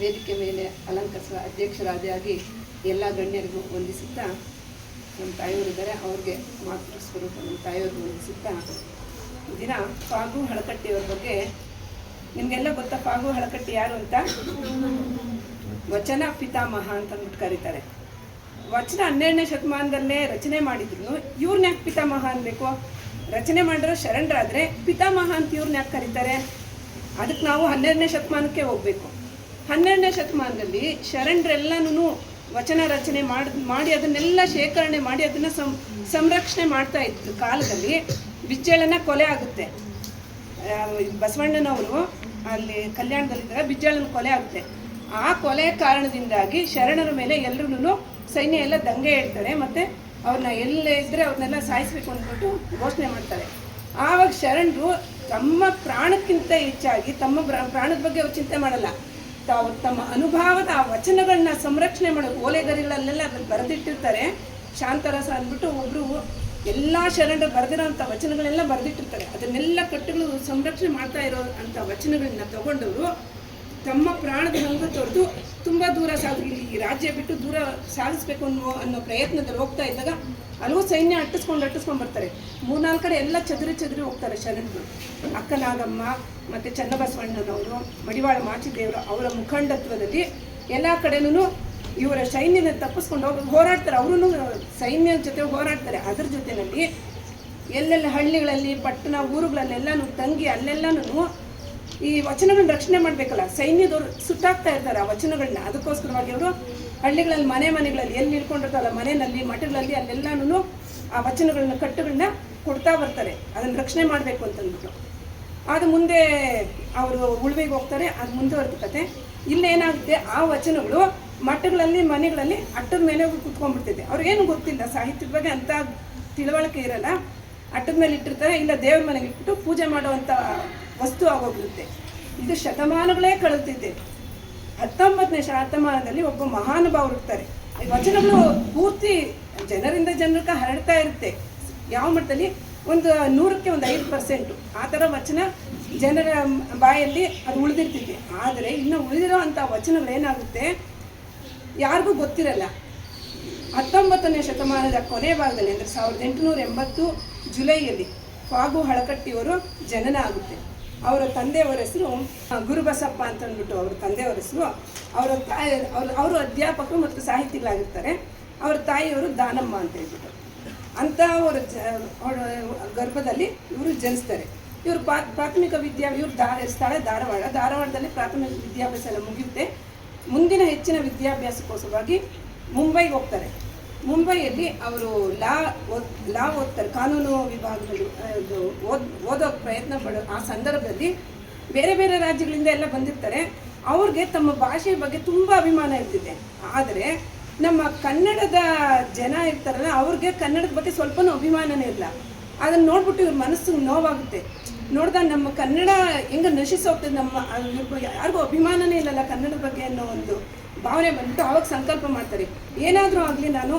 ವೇದಿಕೆ ಮೇಲೆ ಅಲಂಕರಿಸುವ ಅಧ್ಯಕ್ಷರಾದಿಯಾಗಿ ಎಲ್ಲ ಗಣ್ಯರಿಗೂ ವಂದಿಸುತ್ತಾ, ನಮ್ಮ ತಾಯಿಯವರಿದ್ದಾರೆ ಅವ್ರಿಗೆ ಮಾತೃ ಸ್ವರೂಪ ನಮ್ಮ ತಾಯಿಯವ್ರಿಗೆ ವಂದಿಸುತ್ತಾ, ದಿನ ಫಾಗು ಹಳಕಟ್ಟಿಯವ್ರ ಬಗ್ಗೆ ನಿಮಗೆಲ್ಲ ಗೊತ್ತಾ? ಫಾಗು ಹಳಕಟ್ಟಿ ಯಾರು ಅಂತ? ವಚನ ಪಿತಾಮಹ ಅಂತ ಅಂದ್ಬಿಟ್ಟು ಕರೀತಾರೆ. ವಚನ 12ನೇ ಶತಮಾನದಲ್ಲೇ ರಚನೆ ಮಾಡಿದ್ರು. ಇವ್ರನ್ನ ಯಾಕೆ ಪಿತಾಮಹ ಅನ್ಬೇಕು? ರಚನೆ ಮಾಡಿರೋ ಶರಣರಾದರೆ ಪಿತಾಮಹ ಅಂತ ಇವ್ರನ್ನ ಯಾಕೆ ಕರೀತಾರೆ? ಅದಕ್ಕೆ ನಾವು 12ನೇ ಶತಮಾನಕ್ಕೆ ಹೋಗಬೇಕು. 12ನೇ ಶತಮಾನದಲ್ಲಿ ಶರಣರೆಲ್ಲನೂ ವಚನ ರಚನೆ ಮಾಡಿ ಅದನ್ನೆಲ್ಲ ಶೇಖರಣೆ ಮಾಡಿ ಅದನ್ನು ಸಂರಕ್ಷಣೆ ಮಾಡ್ತಾ ಇದ್ದ ಕಾಲದಲ್ಲಿ ಬಿಜ್ಜಳನ ಕೊಲೆ ಆಗುತ್ತೆ. ಬಸವಣ್ಣನವರು ಅಲ್ಲಿ ಕಲ್ಯಾಣದಲ್ಲಿದ್ದಾಗ ಬಿಜ್ಜಳನ ಕೊಲೆ ಆಗುತ್ತೆ. ಆ ಕೊಲೆ ಕಾರಣದಿಂದಾಗಿ ಶರಣರ ಮೇಲೆ ಎಲ್ಲರೂ ಸೈನ್ಯ ಎಲ್ಲ ದಂಗೆ ಹೇಳ್ತಾರೆ, ಮತ್ತು ಅವ್ರನ್ನ ಎಲ್ಲೇ ಇದ್ದರೆ ಅವ್ರನ್ನೆಲ್ಲ ಸಾಯಿಸ್ಬೇಕು ಅಂದ್ಬಿಟ್ಟು ಘೋಷಣೆ ಮಾಡ್ತಾರೆ. ಆವಾಗ ಶರಣರು ತಮ್ಮ ಪ್ರಾಣಕ್ಕಿಂತ ಹೆಚ್ಚಾಗಿ ತಮ್ಮ ಪ್ರಾಣದ ಬಗ್ಗೆ ಅವ್ರು ಚಿಂತೆ ಮಾಡಲ್ಲ. ತಮ್ಮ ಅನುಭವದ ಆ ವಚನಗಳನ್ನ ಸಂರಕ್ಷಣೆ ಮಾಡೋದು ಓಲೆಗರಿಗಳಲ್ಲೆಲ್ಲ ಬರೆದಿಟ್ಟಿರ್ತಾರೆ. ಶಾಂತರಸ ಅಂದ್ಬಿಟ್ಟು ಒಬ್ಬರು ಎಲ್ಲ ಶರಣರು ಬರೆದಿರೋಂಥ ವಚನಗಳೆಲ್ಲ ಬರೆದಿಟ್ಟಿರ್ತಾರೆ. ಅದನ್ನೆಲ್ಲ ಕಟ್ಟುಗಳು ಸಂರಕ್ಷಣೆ ಮಾಡ್ತಾ ಇರೋ ಅಂಥ ವಚನಗಳನ್ನ ತಗೊಂಡವರು ತಮ್ಮ ಪ್ರಾಣದ ಹಂಗು ತೊರೆದು ತುಂಬ ದೂರ ಈ ರಾಜ್ಯ ಬಿಟ್ಟು ದೂರ ಸಾಗಿಸ್ಬೇಕು ಅನ್ನೋ ಪ್ರಯತ್ನದಲ್ಲಿ ಹೋಗ್ತಾ ಇದ್ದಾಗ ಹಲವು ಸೈನ್ಯ ಅಟ್ಟಿಸ್ಕೊಂಡು ಬರ್ತಾರೆ. 3-4 ಕಡೆ ಎಲ್ಲ ಚದುರಿ ಹೋಗ್ತಾರೆ ಶರಣರು. ಅಕ್ಕನಾಗಮ್ಮ ಮತ್ತು ಚನ್ನಬಸವಣ್ಣನವರು, ಮಡಿವಾಳ ಮಾಚಿದೇವರು ಅವರ ಮುಖಂಡತ್ವದಲ್ಲಿ ಎಲ್ಲ ಕಡೆನೂ ಇವರ ಸೈನ್ಯನ ತಪ್ಪಿಸ್ಕೊಂಡು ಹೋರಾಡ್ತಾರೆ. ಅವರು ಸೈನ್ಯದ ಜೊತೆ ಹೋರಾಡ್ತಾರೆ. ಅದ್ರ ಜೊತೆಯಲ್ಲಿ ಎಲ್ಲೆಲ್ಲ ಹಳ್ಳಿಗಳಲ್ಲಿ ಪಟ್ಟಣ ಊರುಗಳಲ್ಲೆಲ್ಲನೂ ತಂಗಿ ಅಲ್ಲೆಲ್ಲನೂ ಈ ವಚನಗಳನ್ನ ರಕ್ಷಣೆ ಮಾಡಬೇಕಲ್ಲ, ಸೈನ್ಯದವರು ಸುಟ್ಟಾಗ್ತಾ ಇರ್ತಾರೆ ಆ ವಚನಗಳನ್ನ. ಅದಕ್ಕೋಸ್ಕರವಾಗಿ ಅವರು ಹಳ್ಳಿಗಳಲ್ಲಿ ಮನೆಗಳಲ್ಲಿ ಎಲ್ಲಿ ಇಳ್ಕೊಂಡಿರ್ತಾರಲ್ಲ ಮನೆಯಲ್ಲಿ ಮಠಗಳಲ್ಲಿ ಅಲ್ಲೆಲ್ಲನೂ ಆ ವಚನಗಳನ್ನ ಕಟ್ಟುಗಳನ್ನ ಕೊಡ್ತಾ ಬರ್ತಾರೆ, ಅದನ್ನು ರಕ್ಷಣೆ ಮಾಡಬೇಕು ಅಂತಂದ್ಬಿಟ್ಟು. ಅದು ಮುಂದೆ ಅವರು ಉಳುವಿಗೆ ಹೋಗ್ತಾರೆ, ಅದು ಮುಂದುವರೆದ ಕತೆ. ಇಲ್ಲೇನಾಗುತ್ತೆ, ಆ ವಚನಗಳು ಮಠಗಳಲ್ಲಿ ಮನೆಗಳಲ್ಲಿ ಅಟ್ಟದ ಮೇಲೆ ಕುತ್ಕೊಂಡ್ಬಿಡ್ತಿದೆ. ಅವ್ರಿಗೇನು ಗೊತ್ತಿಲ್ಲ ಸಾಹಿತ್ಯದ ಬಗ್ಗೆ, ಅಂತ ತಿಳುವಳಿಕೆ ಇರಲ್ಲ. ಅಟ್ಟದ ಮೇಲೆ ಇಟ್ಟಿರ್ತಾರೆ, ಇಲ್ಲ ದೇವ್ರ ಮನೆಗೆ ಇಟ್ಬಿಟ್ಟು ಪೂಜೆ ಮಾಡುವಂಥ ವಸ್ತು ಆಗೋಗಿರುತ್ತೆ. ಇದು ಶತಮಾನಗಳೇ ಕಳೆದಿದೆ. 19ನೇ ಶತಮಾನದಲ್ಲಿ ಒಬ್ಬ ಮಹಾನುಭಾವರು ಇರ್ತಾರೆ. ಈ ವಚನಗಳು ಪೂರ್ತಿ ಜನರಿಂದ ಜನಕ್ಕೆ ಹರಡ್ತಾ ಇರುತ್ತೆ. ಯಾವ ಮಟ್ಟದಲ್ಲಿ? ಒಂದು 100ಕ್ಕೆ 5% ಆ ಥರ ವಚನ ಜನರ ಬಾಯಲ್ಲಿ ಅದು ಉಳಿದಿರ್ತಿದೆ. ಆದರೆ ಇನ್ನು ಉಳಿದಿರೋ ಅಂಥ ವಚನಗಳೇನಾಗುತ್ತೆ ಯಾರಿಗೂ ಗೊತ್ತಿರಲ್ಲ. 19ನೇ ಶತಮಾನದ ಕೊನೆ ಭಾಗದಲ್ಲಿ ಅಂದರೆ 1880 ಜುಲೈಯಲ್ಲಿ ಫಾಗು ಹಳಕಟ್ಟಿಯವರು ಜನನ ಆಗುತ್ತೆ. ಅವರ ತಂದೆಯವರ ಹೆಸರು ಗುರುಬಸಪ್ಪ ಅಂತ ಅಂದ್ಬಿಟ್ಟು ಅವರ ತಂದೆಯವರ ಹೆಸರು. ಅವರು ಅಧ್ಯಾಪಕರು ಮತ್ತು ಸಾಹಿತಿಗಳಾಗಿರ್ತಾರೆ. ಅವರ ತಾಯಿಯವರು ದಾನಮ್ಮ ಅಂತ ಹೇಳ್ಬಿಟ್ಟು. ಅಂಥ ಅವರ ಗರ್ಭದಲ್ಲಿ ಇವರು ಜನಿಸ್ತಾರೆ. ಇವರು ಪ್ರಾಥಮಿಕ ಇವ್ರ ಸ್ಥಳ ಧಾರವಾಡದಲ್ಲಿ ಪ್ರಾಥಮಿಕ ವಿದ್ಯಾಭ್ಯಾಸ ಎಲ್ಲ ಮುಗಿಯುತ್ತೆ. ಮುಂದಿನ ಹೆಚ್ಚಿನ ವಿದ್ಯಾಭ್ಯಾಸಕ್ಕೋಸ್ಕರವಾಗಿ ಮುಂಬೈಗೆ ಹೋಗ್ತಾರೆ. ಮುಂಬೈಯಲ್ಲಿ ಅವರು ಲಾ ಓದ್ತಾರೆ, ಕಾನೂನು ವಿಭಾಗದಲ್ಲಿ ಓದೋಕ್ಕೆ ಪ್ರಯತ್ನ ಪಡೋ ಆ ಸಂದರ್ಭದಲ್ಲಿ ಬೇರೆ ಬೇರೆ ರಾಜ್ಯಗಳಿಂದ ಎಲ್ಲ ಬಂದಿರ್ತಾರೆ. ಅವ್ರಿಗೆ ತಮ್ಮ ಭಾಷೆಯ ಬಗ್ಗೆ ತುಂಬ ಅಭಿಮಾನ ಇರ್ತಿದೆ. ಆದರೆ ನಮ್ಮ ಕನ್ನಡದ ಜನ ಇರ್ತಾರಲ್ಲ, ಅವ್ರಿಗೆ ಕನ್ನಡದ ಬಗ್ಗೆ ಸ್ವಲ್ಪನೂ ಅಭಿಮಾನನೇ ಇಲ್ಲ. ಅದನ್ನು ನೋಡ್ಬಿಟ್ಟು ಇವ್ರ ಮನಸ್ಸಿಗೆ ನೋವಾಗುತ್ತೆ. ನೋಡಿದಾಗ ನಮ್ಮ ಕನ್ನಡ ಹೆಂಗೆ ನಶಿಸೋಗ್ತದೆ, ಯಾರಿಗೂ ಅಭಿಮಾನನೇ ಇಲ್ಲಲ್ಲ ಕನ್ನಡದ ಬಗ್ಗೆ ಅನ್ನೋ ಒಂದು ಭಾವನೆ ಬಂದ್ಬಿಟ್ಟು ಅವಾಗ ಸಂಕಲ್ಪ ಮಾಡ್ತಾರೆ, ಏನಾದರೂ ಆಗಲಿ ನಾನು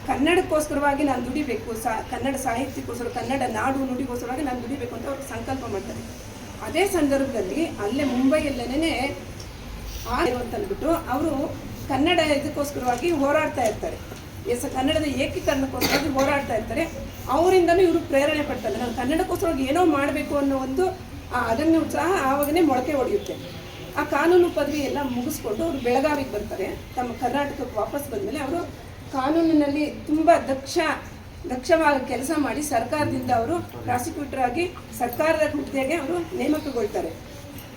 ಕನ್ನಡಕ್ಕೋಸ್ಕರವಾಗಿ ನಾನು ದುಡಿಬೇಕು, ಕನ್ನಡ ಸಾಹಿತ್ಯಕ್ಕೋಸ್ಕರ, ಕನ್ನಡ ನಾಡು ನುಡಿಗೋಸ್ಕರವಾಗಿ ನಾನು ದುಡಿಬೇಕು ಅಂತ ಅವ್ರಿಗೆ ಸಂಕಲ್ಪ ಮಾಡ್ತಾರೆ. ಅದೇ ಸಂದರ್ಭದಲ್ಲಿ ಅಲ್ಲೇ ಮುಂಬೈಯಲ್ಲೇನೇ ಅಂತಂದ್ಬಿಟ್ಟು ಅವರು ಕನ್ನಡ ಇದಕ್ಕೋಸ್ಕರವಾಗಿ ಹೋರಾಡ್ತಾ ಇರ್ತಾರೆ. ಕನ್ನಡದ ಏಕೀಕರಣಕ್ಕೋಸ್ಕರವಾಗಿ ಹೋರಾಡ್ತಾ ಇರ್ತಾರೆ. ಅವರಿಂದನೂ ಇವರು ಪ್ರೇರಣೆ ಪಡ್ತಾರೆ, ನಾನು ಕನ್ನಡಕ್ಕೋಸ್ಕರವಾಗಿ ಏನೋ ಮಾಡಬೇಕು ಅನ್ನೋ ಒಂದು ಅದನ್ನು ಉತ್ಸಾಹ ಆವಾಗನೇ ಮೊಳಕೆ ಹೊಡೆಯುತ್ತೆ. ಆ ಕಾನೂನು ಪದವಿ ಎಲ್ಲ ಮುಗಿಸ್ಕೊಂಡು ಅವರು ಬೆಳಗಾವಿಗೆ ಬರ್ತಾರೆ. ತಮ್ಮ ಕರ್ನಾಟಕಕ್ಕೆ ವಾಪಸ್ ಬಂದಮೇಲೆ ಅವರು ಕಾನೂನಿನಲ್ಲಿ ತುಂಬ ದಕ್ಷವಾಗಿ ಕೆಲಸ ಮಾಡಿ ಸರ್ಕಾರದಿಂದ ಅವರು ಪ್ರಾಸಿಕ್ಯೂಟರ್ ಆಗಿ ಸರ್ಕಾರದ ಹುದ್ದೆಗೆ ಅವರು ನೇಮಕಗೊಳ್ತಾರೆ.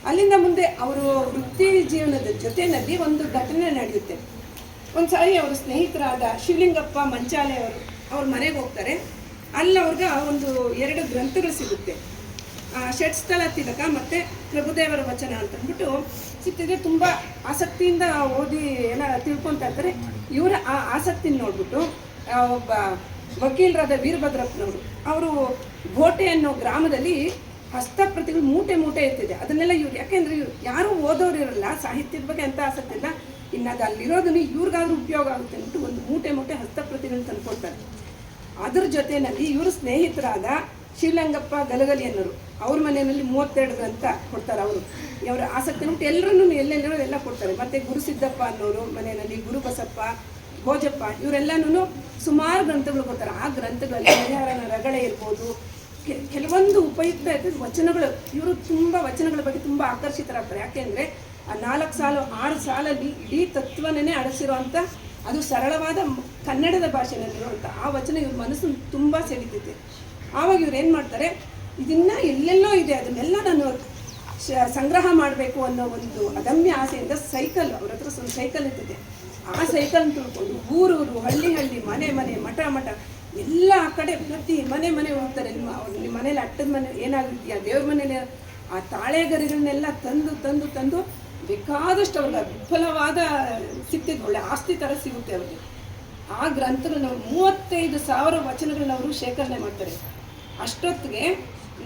ಅಲ್ಲಿಂದ ಮುಂದೆ ಅವರು ವೃತ್ತಿ ಜೀವನದ ಜೊತೆಯಲ್ಲಿ ಒಂದು ಘಟನೆ ನಡೆಯುತ್ತೆ. ಒಂದು ಸಾರಿ ಅವರ ಸ್ನೇಹಿತರಾದ ಶಿವಲಿಂಗಪ್ಪ ಮಂಚಾಲೆ ಅವ್ರ ಮನೆಗೆ ಹೋಗ್ತಾರೆ. ಅಲ್ಲಿ ಅವ್ರಿಗೆ ಒಂದು 2 ಗ್ರಂಥಗಳು ಸಿಗುತ್ತೆ. ಷಟ್ಸ್ಥಲ ತಿಲಕ ಮತ್ತು ಪ್ರಭುದೇವರ ವಚನ ಅಂತಂದ್ಬಿಟ್ಟು ಸಿಗ್ತಿದ್ರೆ ತುಂಬ ಆಸಕ್ತಿಯಿಂದ ಓದಿ ಎಲ್ಲ ತಿಳ್ಕೊತಾ ಇರ್ತಾರೆ. ಇವರ ಆ ಆಸಕ್ತಿನ ನೋಡ್ಬಿಟ್ಟು ಒಬ್ಬ ವಕೀಲರಾದ ವೀರಭದ್ರಪ್ಪನವರು ಅವರು ಗೋಟೆ ಅನ್ನೋ ಗ್ರಾಮದಲ್ಲಿ ಹಸ್ತಪ್ರತಿಗಳು ಮೂಟೆ ಮೂಟೆ ಇರ್ತಿದೆ. ಅದನ್ನೆಲ್ಲ ಇವ್ರು, ಯಾಕೆಂದ್ರೆ ಇವ್ರು ಯಾರೂ ಓದೋರು ಇರಲ್ಲ, ಸಾಹಿತ್ಯದ ಬಗ್ಗೆ ಅಂತ ಆಸಕ್ತಿ ಇಲ್ಲ, ಇನ್ನು ಅದು ಅಲ್ಲಿರೋದನ್ನು ಇವ್ರಿಗಾದ್ರೂ ಉಪಯೋಗ ಆಗುತ್ತೆ ಅಂದ್ಬಿಟ್ಟು ಒಂದು ಮೂಟೆ ಮೂಟೆ ಹಸ್ತಪ್ರತಿಗಳನ್ನ ತಂದುಕೊಡ್ತಾರೆ. ಅದ್ರ ಜೊತೆಯಲ್ಲಿ ಇವರು ಸ್ನೇಹಿತರಾದ ಶಿವಲಿಂಗಪ್ಪ ಗಲಗಲಿ ಅನ್ನೋರು ಅವ್ರ ಮನೆಯಲ್ಲಿ 32 ಗ್ರಂಥ ಕೊಡ್ತಾರೆ. ಅವರ ಆಸಕ್ತಿ ಉಂಟು, ಎಲ್ಲರೂ ಎಲ್ಲೆಲ್ಲರೂ ಎಲ್ಲ ಕೊಡ್ತಾರೆ. ಮತ್ತು ಗುರುಸಿದ್ದಪ್ಪ ಅನ್ನೋರು ಮನೆಯಲ್ಲಿ, ಗುರುಬಸಪ್ಪ, ಭೋಜಪ್ಪ ಇವರೆಲ್ಲನೂ ಸುಮಾರು ಗ್ರಂಥಗಳು ಕೊಡ್ತಾರೆ. ಆ ಗ್ರಂಥಗಳಲ್ಲಿ ಹರಿಹರನ ರಗಳೆ ಇರ್ಬೋದು, ಕೆಲವೊಂದು ಉಪಯುಕ್ತ ಇರ್ತದೆ ವಚನಗಳು. ಇವರು ತುಂಬ ವಚನಗಳ ಬಗ್ಗೆ ತುಂಬ ಆಕರ್ಷಿತರಾಗ್ತಾರೆ. ಯಾಕೆಂದರೆ ಆ 4 ಸಾಲು 6 ಸಾಲಲ್ಲಿ ಇಡೀ ತತ್ವನೇ ಅಡಸಿರುವಂಥ, ಅದು ಸರಳವಾದ ಕನ್ನಡದ ಭಾಷೆಯಲ್ಲಿರುವಂಥ ಆ ವಚನ ಇವ್ರ ಮನಸ್ಸನ್ನು ತುಂಬ ಸೆಳೀತೈತೆ. ಆವಾಗ ಇವ್ರು ಏನು ಮಾಡ್ತಾರೆ, ಇದನ್ನು ಎಲ್ಲೆಲ್ಲೋ ಇದೆ ಅದನ್ನೆಲ್ಲ ನಾನು ಸಂಗ್ರಹ ಮಾಡಬೇಕು ಅನ್ನೋ ಒಂದು ಅದಮ್ಯ ಆಸೆಯಿಂದ ಸೈಕಲ್, ಅವ್ರ ಹತ್ರ ಒಂದು ಸೈಕಲ್ ಇರ್ತದೆ, ಆ ಸೈಕಲ್ ತುಳ್ಕೊಂಡು ಊರೂರು, ಹಳ್ಳಿ ಹಳ್ಳಿ, ಮನೆ ಮನೆ, ಮಠ ಮಠ ಎಲ್ಲ ಆ ಕಡೆ ಪ್ರತಿ ಮನೆ ಹೋಗ್ತಾರೆ. ನಿಮ್ಮ ಮನೇಲಿ ಅಟ್ಟದ ಮನೆ ಏನಾಗಿದೆಯಾ, ದೇವ್ರ ಮನೇಲಿ ಆ ತಾಳೆಗರಿಗಳನ್ನೆಲ್ಲ ತಂದು ಬೇಕಾದಷ್ಟು ಅವ್ರಿಗೆ ವಿಫಲವಾದ ಸಿಗ್ತಿದ್ದು, ಒಳ್ಳೆ ಆಸ್ತಿ ಥರ ಸಿಗುತ್ತೆ ಅವ್ರಿಗೆ. ಆ ಗ್ರಂಥಗಳನ್ನ 35,000 ವಚನಗಳನ್ನ ಅವರು ಶೇಖರಣೆ ಮಾಡ್ತಾರೆ. ಅಷ್ಟೊತ್ತಿಗೆ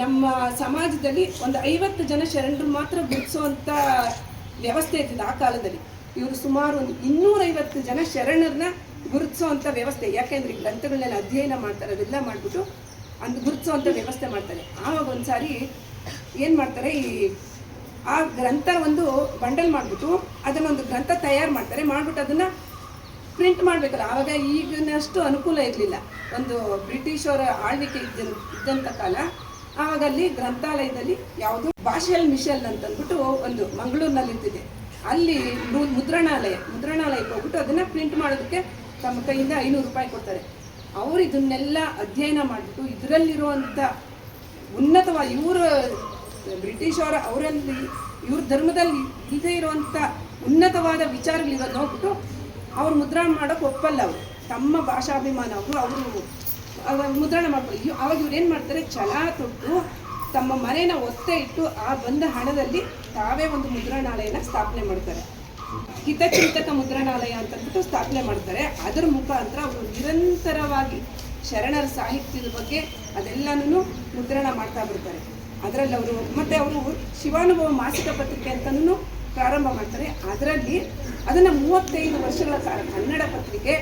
ನಮ್ಮ ಸಮಾಜದಲ್ಲಿ ಒಂದು 50 ಜನ ಶರಣರು ಮಾತ್ರ ಗುರುತಿಸುವಂಥ ವ್ಯವಸ್ಥೆ ಇರ್ತಿದೆ ಆ ಕಾಲದಲ್ಲಿ. ಇವರು ಸುಮಾರು ಒಂದು 250 ಜನ ಶರಣರನ್ನ ಗುರುತಿಸುವಂಥ ವ್ಯವಸ್ಥೆ, ಯಾಕೆಂದರೆ ಈ ಗ್ರಂಥಗಳನ್ನೆಲ್ಲ ಅಧ್ಯಯನ ಮಾಡ್ತಾರೆ, ಅದೆಲ್ಲ ಮಾಡಿಬಿಟ್ಟು ಗುರುತಿಸುವಂಥ ವ್ಯವಸ್ಥೆ ಮಾಡ್ತಾರೆ. ಆವಾಗ ಒಂದು ಸಾರಿ ಏನು ಮಾಡ್ತಾರೆ, ಆ ಗ್ರಂಥ ಒಂದು ಬಂಡಲ್ ಮಾಡಿಬಿಟ್ಟು ಅದನ್ನೊಂದು ಗ್ರಂಥ ತಯಾರು ಮಾಡ್ತಾರೆ. ಮಾಡಿಬಿಟ್ಟು ಅದನ್ನು ಪ್ರಿಂಟ್ ಮಾಡಬೇಕಲ್ಲ, ಆವಾಗ ಈಗಿನಷ್ಟು ಅನುಕೂಲ ಇರಲಿಲ್ಲ. ಒಂದು ಬ್ರಿಟಿಷರ ಆಳ್ವಿಕೆ ಇದ್ದಂಥ ಕಾಲ. ಆವಾಗ ಅಲ್ಲಿ ಗ್ರಂಥಾಲಯದಲ್ಲಿ ಯಾವುದು ಭಾಷೆಲ್ ಮಿಷೆಲ್ ಅಂತಂದ್ಬಿಟ್ಟು ಒಂದು ಮಂಗಳೂರಿನಲ್ಲಿ ಇರ್ತಿದೆ, ಅಲ್ಲಿ ಮುದ್ರಣಾಲಯಕ್ಕೆ ಹೋಗ್ಬಿಟ್ಟು ಅದನ್ನು ಪ್ರಿಂಟ್ ಮಾಡೋದಕ್ಕೆ ತಮ್ಮ ಕೈಯಿಂದ 500 ರೂಪಾಯಿ ಕೊಡ್ತಾರೆ. ಅವರು ಇದನ್ನೆಲ್ಲ ಅಧ್ಯಯನ ಮಾಡಿಬಿಟ್ಟು ಇದರಲ್ಲಿರುವಂಥ ಉನ್ನತವಾದ ಬ್ರಿಟಿಷರ ಅವರಲ್ಲಿ ಇವ್ರ ಧರ್ಮದಲ್ಲಿ ಇಲ್ಲದೇ ಇರುವಂಥ ಉನ್ನತವಾದ ವಿಚಾರಗಳಿರೋದು ನೋಡ್ಬಿಟ್ಟು ಅವ್ರು ಮುದ್ರಣ ಮಾಡೋಕ್ಕೆ ಒಪ್ಪಲ್ಲ. ಅವರು ತಮ್ಮ ಭಾಷಾಭಿಮಾನ ಅವರು ಮುದ್ರಣ ಮಾಡ್ಕೊಳ್ಳಿ. ಅವಾಗ ಇವ್ರು ಏನು ಮಾಡ್ತಾರೆ, ಛಲ ತೊಟ್ಟು ತಮ್ಮ ಮನೇನ ಒತ್ತೆ ಇಟ್ಟು ಆ ಬಂದ ಹಣದಲ್ಲಿ ತಾವೇ ಒಂದು ಮುದ್ರಣಾಲಯನ ಸ್ಥಾಪನೆ ಮಾಡ್ತಾರೆ. ಹಿತಚಿಂತಕ ಮುದ್ರಣಾಲಯ ಅಂತಂದ್ಬಿಟ್ಟು ಸ್ಥಾಪನೆ ಮಾಡ್ತಾರೆ. ಅದರ ಮುಖಾಂತರ ಅವರು ನಿರಂತರವಾಗಿ ಶರಣರ ಸಾಹಿತ್ಯದ ಬಗ್ಗೆ ಅದೆಲ್ಲನೂ ಮುದ್ರಣ ಮಾಡ್ತಾ ಬರ್ತಾರೆ. ಅದರಲ್ಲಿ ಅವರು ಶಿವಾನುಭವ ಮಾಸಿಕ ಪತ್ರಿಕೆ ಅಂತಲೂ ಪ್ರಾರಂಭ ಮಾಡ್ತಾರೆ. ಅದರಲ್ಲಿ ಅದನ್ನು 35 ವರ್ಷಗಳ ಕಾಲ ಕನ್ನಡ ಪತ್ರಿಕೆ,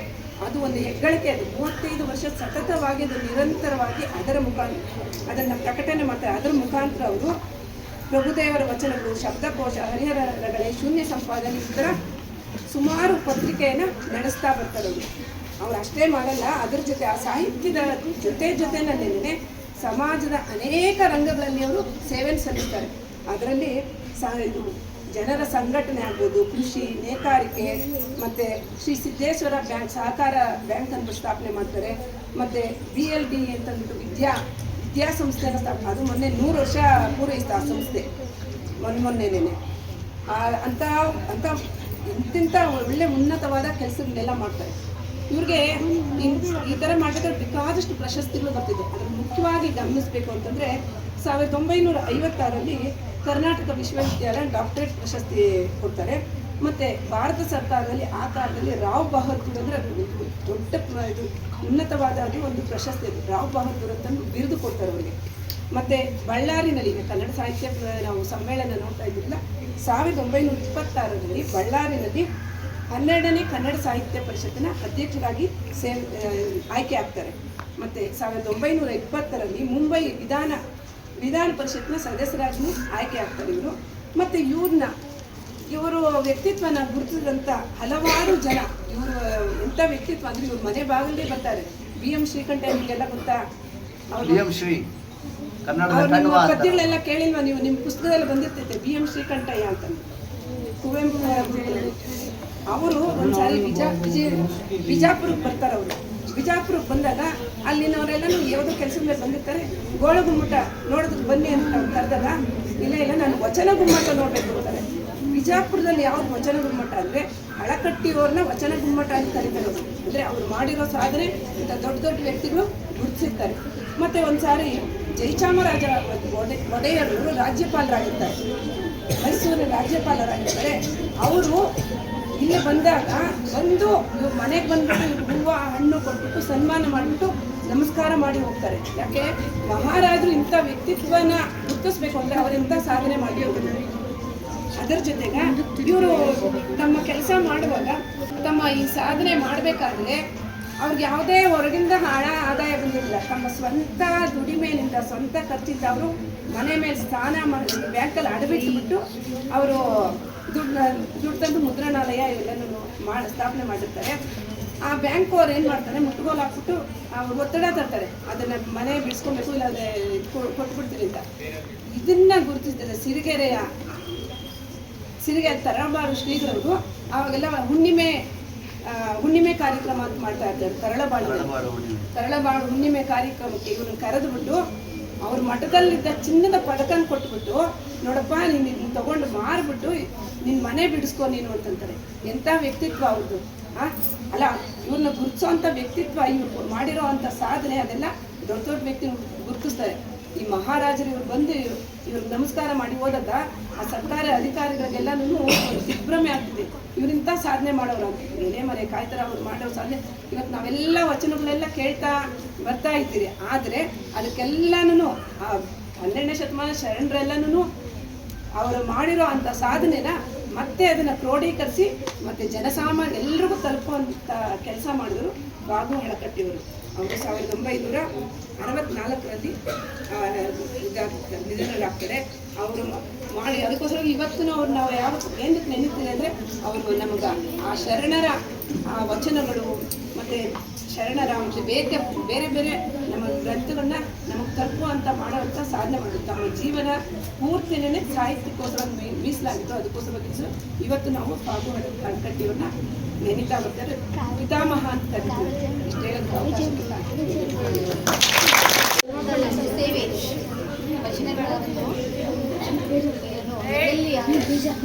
ಅದು ಒಂದು ಹೆಗ್ಗಳಿಕೆ. ಅದು 35 ವರ್ಷ ಸತತವಾಗಿ ಅದು ನಿರಂತರವಾಗಿ ಅದರ ಮುಖಾಂತರ ಅದನ್ನು ಪ್ರಕಟಣೆ ಮಾಡ್ತಾರೆ. ಅದರ ಮುಖಾಂತರ ಅವರು ಪ್ರಭುದೇವರ ವಚನಗಳು, ಶಬ್ದಕೋಶ, ಹರಿಹರ ರಗಳೆ, ಶೂನ್ಯ ಸಂಪಾದನೆ, ಈ ಥರ ಸುಮಾರು ಪತ್ರಿಕೆಯನ್ನು ನಡೆಸ್ತಾ ಬರ್ತಾರೆ. ಅವ್ರು ಅಷ್ಟೇ ಮಾಡಲ್ಲ, ಅದ್ರ ಜೊತೆ ಆ ಸಾಹಿತ್ಯದ ಜೊತೆನಲ್ಲೇ ಸಮಾಜದ ಅನೇಕ ರಂಗಗಳಲ್ಲಿ ಅವರು ಸೇವೆಯನ್ನು ಸಲ್ಲಿಸ್ತಾರೆ. ಅದರಲ್ಲಿ ಇದು ಜನರ ಸಂಘಟನೆ ಆಗ್ಬೋದು, ಕೃಷಿ, ನೇಕಾರಿಕೆ, ಮತ್ತು ಶ್ರೀ ಸಿದ್ದೇಶ್ವರ ಬ್ಯಾಂಕ್ ಸಹಕಾರ ಬ್ಯಾಂಕ್ ಅಂತ ಸ್ಥಾಪನೆ ಮಾಡ್ತಾರೆ. ಮತ್ತು BLD ಅಂತಂದ್ಬಿಟ್ಟು ವಿದ್ಯಾಸಂಸ್ಥೆನ ಸ್ಥಾಪನೆ, ಅದು ಮೊನ್ನೆ 100 ವರ್ಷ ಪೂರೈಸಿದ ಆ ಸಂಸ್ಥೆ ಮೊನ್ನೆನೇ. ಅಂತ ಇಂತಿಂಥ ಒಳ್ಳೆ ಉನ್ನತವಾದ ಕೆಲಸಗಳನ್ನೆಲ್ಲ ಮಾಡ್ತಾರೆ. ಇವ್ರಿಗೆ ಈ ಥರ ಮಾಡಬೇಕಾದ್ರೆ ಬೇಕಾದಷ್ಟು ಪ್ರಶಸ್ತಿಗಳು ಬರ್ತಿದೆ. ಅದನ್ನು ಮುಖ್ಯವಾಗಿ ಗಮನಿಸಬೇಕು ಅಂತಂದರೆ 1956ರಲ್ಲಿ ಕರ್ನಾಟಕ ವಿಶ್ವವಿದ್ಯಾಲಯ ಡಾಕ್ಟರೇಟ್ ಪ್ರಶಸ್ತಿ ಕೊಡ್ತಾರೆ. ಮತ್ತು ಭಾರತ ಸರ್ಕಾರದಲ್ಲಿ ಆ ಕಾಲದಲ್ಲಿ ರಾವ್ ಬಹದ್ದೂರ್ ಅಂದರೆ ದೊಡ್ಡ ಇದು ಉನ್ನತವಾದ ಅದು ಒಂದು ಪ್ರಶಸ್ತಿ, ಅದು ರಾವ್ ಬಹದ್ದೂರ್ ಅಂತಂದು ಬಿರುದು ಕೊಡ್ತಾರೆ ಅವರಿಗೆ. ಮತ್ತು ಬಳ್ಳಾರಿನಲ್ಲಿ ಕನ್ನಡ ಸಾಹಿತ್ಯ ನಾವು ಸಮ್ಮೇಳನ ನೋಡ್ತಾ ಇದ್ದಿಲ್ಲ, 1926ರಲ್ಲಿ ಬಳ್ಳಾರಿನಲ್ಲಿ 12ನೇ ಕನ್ನಡ ಸಾಹಿತ್ಯ ಪರಿಷತ್ತಿನ ಅಧ್ಯಕ್ಷರಾಗಿ ಆಯ್ಕೆ ಆಗ್ತಾರೆ. ಮತ್ತು 1920ರಲ್ಲಿ ಮುಂಬೈ ವಿಧಾನ ಪರಿಷತ್ನ ಸದಸ್ಯರಾಗಿ ಆಯ್ಕೆ ಆಗ್ತಾರೆ ಇವರು. ಮತ್ತು ಇವರು ವ್ಯಕ್ತಿತ್ವನ ಗುರುತಿಸಿದಂಥ ಹಲವಾರು ಜನ, ಇವರು ಎಂಥ ವ್ಯಕ್ತಿತ್ವ ಅಂದರೆ ಇವ್ರ ಮನೆ ಬಾಗಿಲೇ ಬರ್ತಾರೆ. BM ಶ್ರೀಕಂಠ ನಿಮಗೆಲ್ಲ ಗೊತ್ತಾ? ನಿಮ್ಮ ಪದ್ಯಗಳೆಲ್ಲ ಕೇಳಿಲ್ವಾ ನೀವು? ನಿಮ್ಮ ಪುಸ್ತಕದಲ್ಲಿ ಬಂದಿರ್ತೈತೆ BM ಶ್ರೀಕಂಠಯ್ಯ ಅಂತಂದು, ಕುವೆಂಪು ಅವರು ಒಂದ್ಸಾರಿ ಬಿಜಾಪುರಕ್ಕೆ ಬರ್ತಾರೆ. ಅವರು ಬಿಜಾಪುರಕ್ಕೆ ಬಂದಾಗ ಅಲ್ಲಿನವರೆಲ್ಲನೂ ಯಾವುದೋ ಕೆಲಸದ ಮೇಲೆ ಬಂದಿರ್ತಾರೆ. ಗೋಳ ಗುಮ್ಮಟ ನೋಡೋದಕ್ಕೆ ಬನ್ನಿ ಅಂತ ಕರೆದಾಗ, ಇಲ್ಲ ನಾನು ವಚನ ಗುಮ್ಮಟ ನೋಡಬೇಕು ಅಂತಾರೆ. ಬಿಜಾಪುರದಲ್ಲಿ ಯಾವ್ದು ವಚನ ಗುಮ್ಮಟ ಅಂದರೆ ಹಳಕಟ್ಟಿಯವ್ರನ್ನ ವಚನ ಗುಮ್ಮಟ ಅಂತ ಕರೀತಾರೆ. ಅಂದರೆ ಅವ್ರು ಮಾಡಿರೋ ಸಾಧನೆ ಇಂಥ ದೊಡ್ಡ ವ್ಯಕ್ತಿಗಳು ಗುರುತಿಸಿರ್ತಾರೆ. ಮತ್ತು ಒಂದು ಸಾರಿ ಜಯಚಾಮರಾಜ ಒಡೆಯರು ರಾಜ್ಯಪಾಲರಾಗಿರ್ತಾರೆ, ಮೈಸೂರಿನ ರಾಜ್ಯಪಾಲರಾಗಿರ್ತಾರೆ. ಅವರು ಇಲ್ಲಿ ಬಂದಾಗ ಬಂದು ಇವ್ರ ಮನೆಗೆ ಬಂದ್ಬಿಟ್ಟು ಇವ್ರು ಹೂವು ಹಣ್ಣು ಕೊಟ್ಬಿಟ್ಟು ಸನ್ಮಾನ ಮಾಡಿಬಿಟ್ಟು ನಮಸ್ಕಾರ ಮಾಡಿ ಹೋಗ್ತಾರೆ. ಯಾಕೆ ಮಹಾರಾಜರು ಇಂಥ ವ್ಯಕ್ತಿತ್ವನ ಗುರುತಿಸ್ಬೇಕು ಅಂದರೆ ಅವರಿಂಥ ಸಾಧನೆ ಮಾಡಿ ಹೋಗಿದ್ದಾರೆ. ಅದರ ಜೊತೆಗೆ ಇವರು ತಮ್ಮ ಕೆಲಸ ಮಾಡುವಾಗ ತಮ್ಮ ಈ ಸಾಧನೆ ಮಾಡಬೇಕಾದ್ರೆ ಅವ್ರಿಗೆ ಯಾವುದೇ ಹೊರಗಿಂದ ಹಣ ಆದಾಯ ಬಂದಿರಲಿಲ್ಲ. ತಮ್ಮ ಸ್ವಂತ ದುಡಿಮೆಯಿಂದ ಸ್ವಂತ ಖರ್ಚಿಂದ ಅವರು ಮನೆ ಮೇಲೆ ಸ್ನಾನ ಮಾಡಿ ಬ್ಯಾಂಕಲ್ಲಿ ಅಡವಿಟ್ಬಿಟ್ಟು ಅವರು ದುಡ್ಡು ತಂದು ಮುದ್ರಣಾಲಯ ಇವೆಲ್ಲನೂ ಸ್ಥಾಪನೆ ಮಾಡಿರ್ತಾರೆ. ಆ ಬ್ಯಾಂಕ್ ಅವ್ರು ಏನು ಮಾಡ್ತಾರೆ, ಮುಟ್ಟುಗೋಲು ಹಾಕ್ಬಿಟ್ಟು ಅವ್ರು ಒತ್ತಡ ತರ್ತಾರೆ, ಅದನ್ನು ಮನೆ ಬಿಡಿಸ್ಕೊಬೇಕು ಇಲ್ಲಾಂದರೆ ಕೊಟ್ಬಿಡ್ತೀರಿ ಅಂತ. ಇದನ್ನು ಗುರುತಿಸಿದ್ದಾರೆ ಸಿರಿಗೆರೆ ತರಳಬಾಳು ಶ್ರೀಗಳವರು. ಅವಾಗೆಲ್ಲ ಹುಣ್ಣಿಮೆ ಕಾರ್ಯಕ್ರಮ ಅಂತ ಮಾಡ್ತಾ ಇರ್ತಾರೆ. ತರಳಬಾಳು ಹುಣ್ಣಿಮೆ ಕಾರ್ಯಕ್ರಮಕ್ಕೆ ಇವ್ರನ್ನ ಕರೆದುಬಿಟ್ಟು ಅವ್ರ ಮಠದಲ್ಲಿದ್ದ ಚಿನ್ನದ ಪದಕನ ಕೊಟ್ಬಿಟ್ಟು, ನೋಡಪ್ಪ ನೀನು ಇದನ್ನ ತಗೊಂಡು ಮಾರ್ಬಿಟ್ಟು ನಿನ್ನ ಮನೆ ಬಿಡಿಸ್ಕೊ ನೀನು ಅಂತಂತಾರೆ. ಎಂಥ ವ್ಯಕ್ತಿತ್ವ ಅವ್ರದ್ದು. ಅಲ್ಲ, ಇವ್ರನ್ನ ಗುರುತಿಸೋಂಥ ವ್ಯಕ್ತಿತ್ವ, ಇವ್ರು ಮಾಡಿರೋ ಅಂಥ ಸಾಧನೆ ಅದೆಲ್ಲ ದೊಡ್ಡ ದೊಡ್ಡ ವ್ಯಕ್ತಿ ಗುರುತಿಸ್ತಾರೆ. ಈ ಮಹಾರಾಜರು ಇವ್ರು ಬಂದು ಇವ್ರಿಗೆ ನಮಸ್ಕಾರ ಮಾಡಿ ಹೋದಾಗ ಆ ಸರ್ಕಾರ ಅಧಿಕಾರಿಗಳಿಗೆಲ್ಲನೂ ದಿಗ್ಭ್ರಮೆ ಆಗ್ತಿದೆ. ಇವರಿಂಥ ಸಾಧನೆ ಮಾಡೋರು ಅಂತ ಏನೇ ಮರೆ ಕಾಯ್ತಾರ ಅವ್ರು ಮಾಡೋ ಸಾಧನೆ. ಇವತ್ತು ನಾವೆಲ್ಲ ವಚನಗಳೆಲ್ಲ ಕೇಳ್ತಾ ಬರ್ತಾ ಇದ್ದೀರಿ. ಆದರೆ ಅದಕ್ಕೆಲ್ಲನೂ ಆ 12ನೇ ಶತಮಾನ ಶರಣರೆಲ್ಲನೂ ಅವರು ಮಾಡಿರೋ ಅಂಥ ಸಾಧನೆನ ಮತ್ತೆ ಅದನ್ನು ಕ್ರೋಢೀಕರಿಸಿ ಮತ್ತು ಜನಸಾಮಾನ್ಯ ಎಲ್ರಿಗೂ ತಲುಪುವಂಥ ಕೆಲಸ ಮಾಡಿದ್ರು ಬಾಬು ಹಳಕಟ್ಟಿಯವರು. ಅವರು 1964ರಲ್ಲಿ ನಿಧನರಾಗ್ತಾರೆ. ಅವರು ಮಾಡಿ ಅದಕ್ಕೋಸ್ಕರ ಇವತ್ತು ನಾವು ಯಾವ ಏನಕ್ಕೆ ನೆನೀತೀವಿ ಅಂದರೆ ಅವರು ನಮಗೆ ಆ ಶರಣರ ಆ ವಚನಗಳು ಮತ್ತು ಶರಣರ ಮತ್ತು ಬೇರೆ ಬೇರೆ ನಮ್ಮ ಗ್ರಂಥಗಳನ್ನ ನಮಗೆ ತಲುಪುವಂಥ ಮಾಡೋವಂಥ ಸಾಧನೆ ಮಾಡಿದ್ರು. ತಮ್ಮ ಜೀವನ ಪೂರ್ತಿನೇ ಸಾಹಿತ್ಯಕ್ಕೋಸ್ಕರ ಮೀಸಲಾಗಿತ್ತು. ಅದಕ್ಕೋಸ್ಕರ ಇವತ್ತು ನಾವು ಬಾಬು ಹಳಕಟ್ಟಿಯವ್ರನ್ನ ನೆನೀತಾ ಬರ್ತಾರೆ. ಪಿತಾಮಹ ಅಂತ ಕರೀತೀವಿ. ಇಷ್ಟು ಹೇಳೋದಕ್ಕೆ ಅವಕಾಶ ಸೇವೆ ವಚನಗಳನ್ನು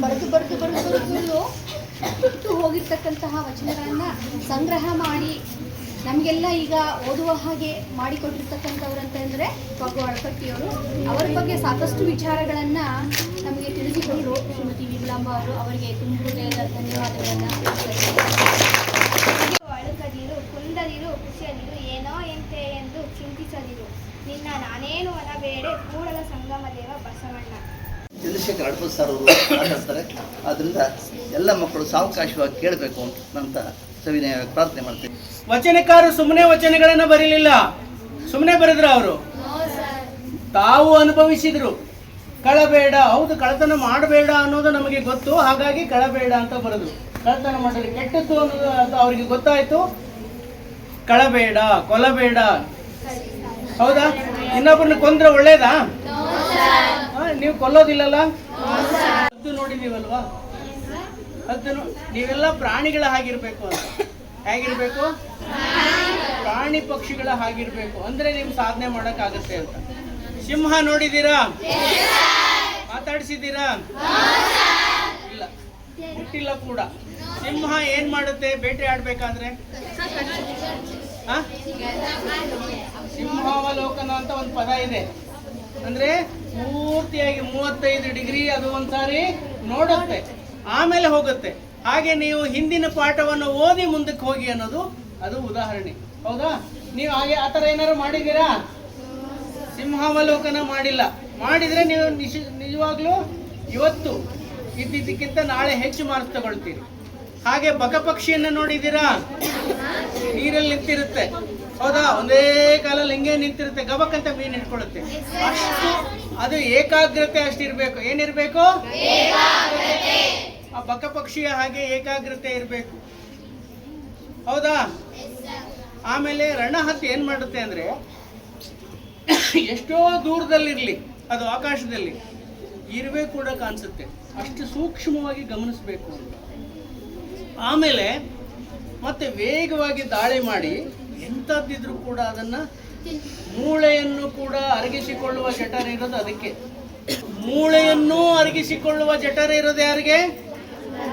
ಬರೆದು ಬಿಟ್ಟು ಹೋಗಿರ್ತಕ್ಕಂತಹ ವಚನಗಳನ್ನು ಸಂಗ್ರಹ ಮಾಡಿ ನಮಗೆಲ್ಲ ಈಗ ಓದುವ ಹಾಗೆ ಮಾಡಿಕೊಟ್ಟಿರ್ತಕ್ಕಂಥವ್ರಂತಂದರೆ ಬಾಬು ಹಳಕಟ್ಟಿಯವರು. ಅವರ ಬಗ್ಗೆ ಸಾಕಷ್ಟು ವಿಚಾರಗಳನ್ನು ನಮಗೆ ತಿಳಿಸಿಕೊಟ್ಟರು ಶ್ರೀಮತಿ ವಿಮಲಾಂಬ ಅವರು. ಅವರಿಗೆ ತುಂಬ ಹೃದಯದ ಧನ್ಯವಾದಗಳನ್ನು. ಅಳುಕದಿರು, ಕುಂದದಿರು, ಖುಷಿಯದಿರು, ಏನೋ ಎಂತೆ ಎಂದು ಚಿಂತಿಸದಿರು, ನಿನ್ನ ನಾನೇನು ಅನಬೇಡೆ ಕೂಡಲ ಸಂಗಮ ದೇವ ಬಸವಣ್ಣ. ಚಂದ್ರಶೇಖರ್ ಅಡಪದ್ ಸರ್ ಅವರು ಮಾತಾಡ್ತಾರೆ. ಆದ್ದರಿಂದ ಎಲ್ಲ ಮಕ್ಕಳು ಸಾವಕಾಶವಾಗಿ ಕೇಳಬೇಕು ಅಂತ ಸವಿನಯ ಪ್ರಾರ್ಥನೆ ಮಾಡ್ತೇವೆ. ವಚನಕಾರರು ಸುಮ್ಮನೆ ವಚನಗಳನ್ನು ಬರೀಲಿಲ್ಲ, ಸುಮ್ಮನೆ ಬರೆದ್ರು. ಅವರು ತಾವು ಅನುಭವಿಸಿದ್ರು. ಕಳಬೇಡ, ಹೌದು ಕಳತನ ಮಾಡಬೇಡ ಅನ್ನೋದು ನಮಗೆ ಗೊತ್ತು, ಹಾಗಾಗಿ ಕಳಬೇಡ ಅಂತ ಬರೆದ್ರು. ಕಳತನ ಮಾಡಿದ್ರೆ ಕೆಟ್ಟದ್ದು ಅನ್ನೋದು ಅವರಿಗೆ ಗೊತ್ತಾಯ್ತು. ಕಳಬೇಡ, ಕೊಲಬೇಡ. ಹೌದಾ? ಇನ್ನೊಬ್ಬರನ್ನ ಕೊಂದ್ರೆ ಒಳ್ಳೇದಾ? ನೀವು ಕೊಲ್ಲೋದಿಲ್ಲಲ್ಲ? ಹದ್ದು ನೋಡಿದೀವಲ್ವಾ? ಹದ್ದು ನೀವೆಲ್ಲ ಪ್ರಾಣಿಗಳ ಹಾಗಿರ್ಬೇಕು ಅಂತ. ಹೇಗಿರ್ಬೇಕು? ಪ್ರಾಣಿ ಪಕ್ಷಿಗಳ ಹಾಗಿರ್ಬೇಕು ಅಂದ್ರೆ ನೀವು ಸಾಧನೆ ಮಾಡಕ್ಕಾಗತ್ತೆ ಅಂತ. ಸಿಂಹ ನೋಡಿದ್ದೀರಾ? ಮಾತಾಡಿಸಿದ್ದೀರಾ? ಇಲ್ಲ, ಮುಟ್ಟಿಲ್ಲ ಕೂಡ. ಸಿಂಹ ಏನ್ ಮಾಡುತ್ತೆ ಬೇಟೆ ಆಡ್ಬೇಕಾದ್ರೆ? ಸಿಂಹಾವಲೋಕನ ಅಂತ ಒಂದು ಪದ ಇದೆ. ಅಂದ್ರೆ ಪೂರ್ತಿಯಾಗಿ 35 ಡಿಗ್ರಿ ಅದು ಒಂದ್ಸಾರಿ ನೋಡುತ್ತೆ, ಆಮೇಲೆ ಹೋಗುತ್ತೆ. ಹಾಗೆ ನೀವು ಹಿಂದಿನ ಪಾಠವನ್ನು ಓದಿ ಮುಂದಕ್ಕೆ ಹೋಗಿ ಅನ್ನೋದು ಅದು ಉದಾಹರಣೆ. ಹೌದಾ? ನೀವು ಹಾಗೆ ಆ ಥರ ಏನಾದ್ರು ಮಾಡಿದ್ದೀರಾ? ಸಿಂಹಾವಲೋಕನ ಮಾಡಿಲ್ಲ. ಮಾಡಿದ್ರೆ ನೀವು ನಿಜವಾಗ್ಲೂ ಇವತ್ತು ಇದ್ದಿದ್ದಕ್ಕಿಂತ ನಾಳೆ ಹೆಚ್ಚು ಮಾರ್ಕ್ಸ್ ತಗೊಳ್ತೀರಿ. ಹಾಗೆ ಬಕಪಕ್ಷಿಯನ್ನು ನೋಡಿದ್ದೀರಾ? ನೀರಲ್ಲಿ ನಿಂತಿರುತ್ತೆ. ಹೌದಾ? ಒಂದೇ ಕಾಲಲ್ಲಿ ಹಿಂಗೆ ನಿಂತಿರುತ್ತೆ, ಗಬಕ್ಕಂತ ಮೀನು ಹಿಡ್ಕೊಳ್ಳುತ್ತೆ. ಅಷ್ಟು ಅದು ಏಕಾಗ್ರತೆ ಅಷ್ಟಿರ್ಬೇಕು. ಏನಿರ್ಬೇಕು? ಆ ಬಕಪಕ್ಷಿಯ ಹಾಗೆ ಏಕಾಗ್ರತೆ ಇರಬೇಕು. ಹೌದಾ? ಆಮೇಲೆ ರಣಹತ್ಯೆ ಏನ್ ಮಾಡುತ್ತೆ ಅಂದ್ರೆ, ಎಷ್ಟೋ ದೂರದಲ್ಲಿರ್ಲಿ ಅದು ಆಕಾಶದಲ್ಲಿ ಇರುವೆ ಕೂಡ ಕಾಣಿಸುತ್ತೆ. ಅಷ್ಟು ಸೂಕ್ಷ್ಮವಾಗಿ ಗಮನಿಸಬೇಕು ಅಂತ. ಆಮೇಲೆ ಮತ್ತೆ ವೇಗವಾಗಿ ದಾಳಿ ಮಾಡಿ ಎಂಥದ್ದಿದ್ರು ಕೂಡ ಅದನ್ನ ಮೂಳೆಯನ್ನು ಕೂಡ ಅರಗಿಸಿಕೊಳ್ಳುವ ಜಠರ ಇರೋದು ಅದಕ್ಕೆ. ಮೂಳೆಯನ್ನು ಅರಗಿಸಿಕೊಳ್ಳುವ ಜಠರ ಇರೋದು ಯಾರಿಗೆ?